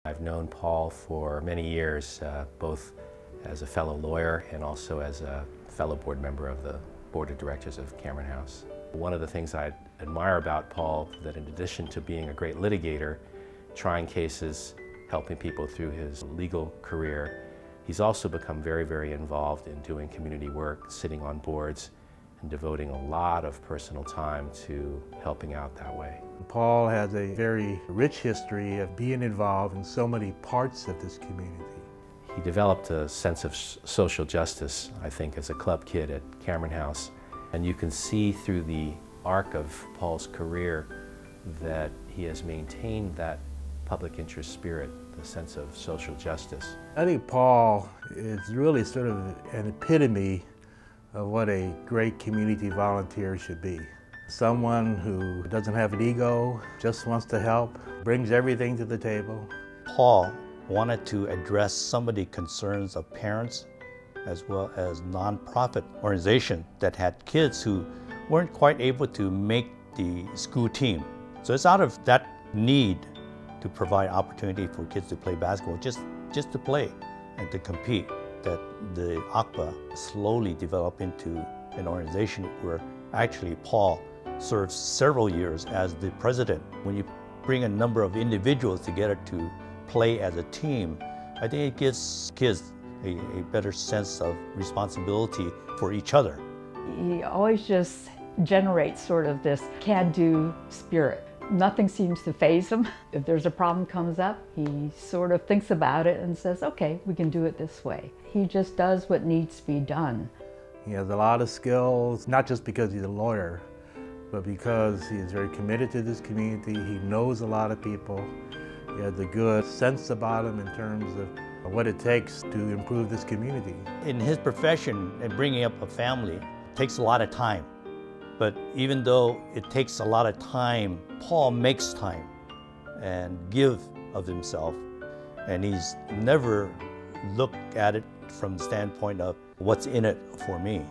I've known Paul for many years, both as a fellow lawyer and also as a fellow board member of the Board of Directors of Cameron House. One of the things I admire about Paul, that in addition to being a great litigator, trying cases, helping people through his legal career, he's also become very, very involved in doing community work, sitting on boards, and devoting a lot of personal time to helping out that way. Paul has a very rich history of being involved in so many parts of this community. He developed a sense of social justice, I think, as a club kid at Cameron House. And you can see through the arc of Paul's career that he has maintained that public interest spirit, the sense of social justice. I think Paul is really sort of an epitome of what a great community volunteer should be. Someone who doesn't have an ego, just wants to help, brings everything to the table. Paul wanted to address some of the concerns of parents as well as nonprofit organizations that had kids who weren't quite able to make the school team. So it's out of that need to provide opportunity for kids to play basketball, just to play and to compete, that the ACBA slowly developed into an organization where actually Paul served several years as the president. When you bring a number of individuals together to play as a team, I think it gives kids a better sense of responsibility for each other. He always just generates sort of this can-do spirit. Nothing seems to faze him. If there's a problem comes up, he sort of thinks about it and says, okay, we can do it this way. He just does what needs to be done. He has a lot of skills, not just because he's a lawyer, but because he is very committed to this community. He knows a lot of people. He has a good sense about him in terms of what it takes to improve this community. In his profession and bringing up a family takes a lot of time. But even though it takes a lot of time, Paul makes time and give of himself. And he's never looked at it from the standpoint of what's in it for me.